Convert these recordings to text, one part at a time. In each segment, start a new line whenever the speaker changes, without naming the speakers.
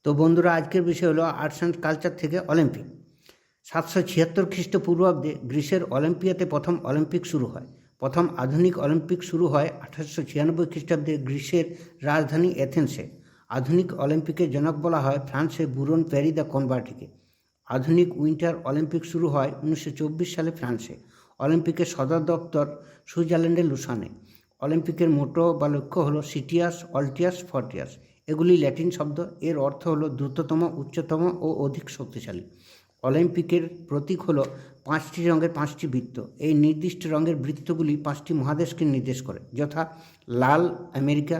তো বন্ধুরা, আজকের বিষয় হলো আর্টস অ্যান্ড কালচার থেকে অলিম্পিক। 776 খ্রিস্টপূর্বাব্দে গ্রিসের অলিম্পিয়াতে প্রথম অলিম্পিক শুরু হয়। প্রথম আধুনিক অলিম্পিক শুরু হয় 1896 খ্রিস্টাব্দে গ্রিসের রাজধানী এথেন্সে। আধুনিক অলিম্পিকের জনক বলা হয় ফ্রান্সের বুরন প্যারি দ্য কনভার্টিকে। আধুনিক উইন্টার অলিম্পিক শুরু হয় 1924 সালে ফ্রান্সে। অলিম্পিকের সদর দপ্তর সুইজারল্যান্ডের লুসানে। অলিম্পিকের মোটো বা লক্ষ্য হলো সিটিয়াস, অল্টিয়াস, ফর্টিয়াস। এগুলি ল্যাটিন শব্দ। এর অর্থ হলো দ্রুততম, উচ্চতম ও অধিক শক্তিশালী। অলিম্পিকের প্রতীক হলো 5টি রঙের 5টি বৃত্ত। এই নির্দিষ্ট রঙের বৃত্তগুলি 5টি মহাদেশকে নির্দেশ করে, যথা লাল আমেরিকা,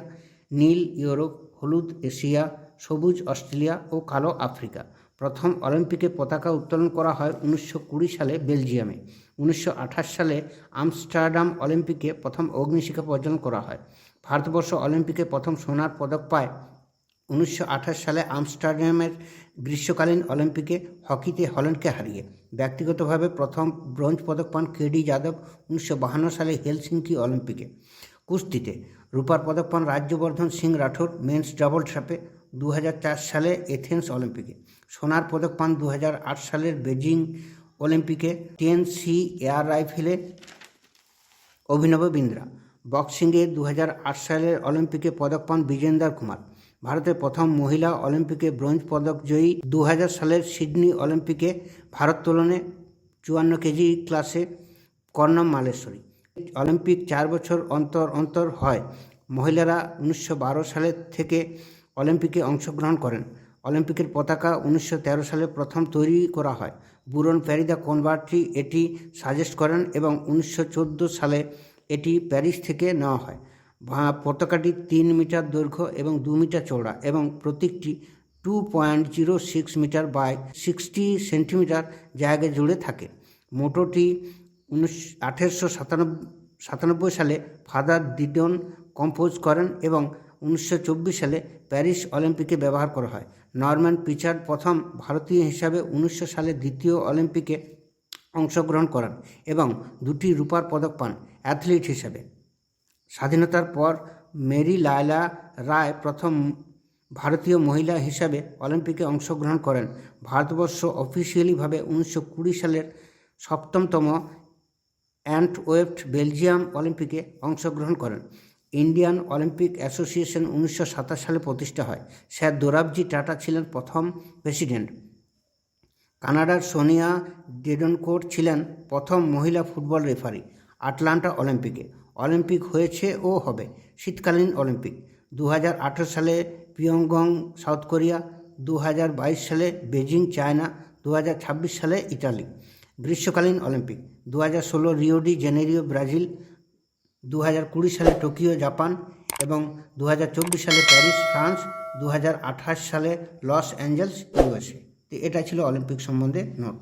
নীল ইউরোপ, হলুদ এশিয়া, সবুজ অস্ট্রেলিয়া ও কালো আফ্রিকা। প্রথম অলিম্পিকে পতাকা উত্তোলন করা হয় 1920 সালে বেলজিয়ামে। 1928 সালে আমস্টারডাম অলিম্পিকে প্রথম অগ্নিশিখা প্রজ্বলন করা হয়। ভারতবর্ষ অলিম্পিকে প্রথম সোনার পদক পায় 1928 সালে আমস্টারডামের গ্রীষ্মকালীন অলিম্পিকে হকিতে হল্যান্ডকে হারিয়ে। ব্যক্তিগতভাবে প্রথম ব্রোঞ্জ পদক পান কেডি যাদব 1952 সালে হেলসিঙ্কি অলিম্পিকে। কুস্তিতে রূপার পদক পান রাজ্যবর্ধন সিং রাঠোর মেন্স ডাবল ট্র্যাপে 2004 সালে এথেন্স অলিম্পিকে। সোনার পদক পান 2008 সালের বেজিং অলিম্পিকে 10C এয়ার রাইফেলে অভিনব বিন্দ্রা। বক্সিংয়ে 2008 সালের অলিম্পিকে পদক পান বিজেন্দর কুমার। ভারতের প্রথম মহিলা অলিম্পিকে ব্রোঞ্জ পদক জয়ী 2000 সালের সিডনি অলিম্পিকে ভারোত্তোলনে 54 কেজি ক্লাসে কর্ণম মালেশ্বরী। অলিম্পিক 4 বছর অন্তর অন্তর হয়। মহিলারা 1912 সালের থেকে অলিম্পিকে অংশগ্রহণ করেন। অলিম্পিকের পতাকা 1913 সালে প্রথম তৈরি করা হয়। বুরন প্যারি দ্য কনভার্টি এটি সাজেস্ট করেন এবং 1914 সালে এটি প্যারিস থেকে নেওয়া হয়। পতাকাটি 3 মিটার দৈর্ঘ্য এবং 2 মিটার চওড়া এবং প্রতীকটি 2.06 মিটার বাই 60 সেন্টিমিটার জায়গা জুড়ে থাকে। মোটোটি 1897 সালে ফাদার দিডন কম্পোজ করেন এবং 1924 সালে প্যারিস অলিম্পিকে ব্যবহার করা হয়। নরম্যান পিচার্ড প্রথম ভারতীয় হিসাবে 1900 সালে দ্বিতীয় অলিম্পিকে অংশগ্রহণ করেন এবং 2টি রূপার পদক পান অ্যাথলিট হিসাবে। স্বাধীনতার পর মেরি লায়লা রায় প্রথম ভারতীয় মহিলা হিসাবে অলিম্পিকে অংশগ্রহণ করেন। ভারতবর্ষ অফিসিয়ালিভাবে 1920 সালের 7তম অ্যান্টওয়ের্প বেলজিয়াম অলিম্পিকে অংশগ্রহণ করেন। ইন্ডিয়ান অলিম্পিক অ্যাসোসিয়েশন 1927 সালে প্রতিষ্ঠা হয়। স্যার দোরাবজি টাটা ছিলেন প্রথম প্রেসিডেন্ট। কানাডার সোনিয়া ডেডনকোর ছিলেন প্রথম মহিলা ফুটবল রেফারি। আটলান্টা অলিম্পিকে অলিম্পিক হয়েছে ও হবে। শীতকালীন অলিম্পিক 2018 সালে পিয়ংগং সাউথ কোরিয়া, 2022 সালে বেজিং চায়না, 2026 সালে ইটালি। গ্রীষ্মকালীন Olympic 2016 Rio de Janeiro Brazil, 2020 সালে টোকিও জাপান এবং 2024 সালে প্যারিস ফ্রান্স, 2028 সালে লস অ্যাঞ্জেলস ইউএসএ। তো এটা ছিল অলিম্পিক সম্বন্ধে নোট।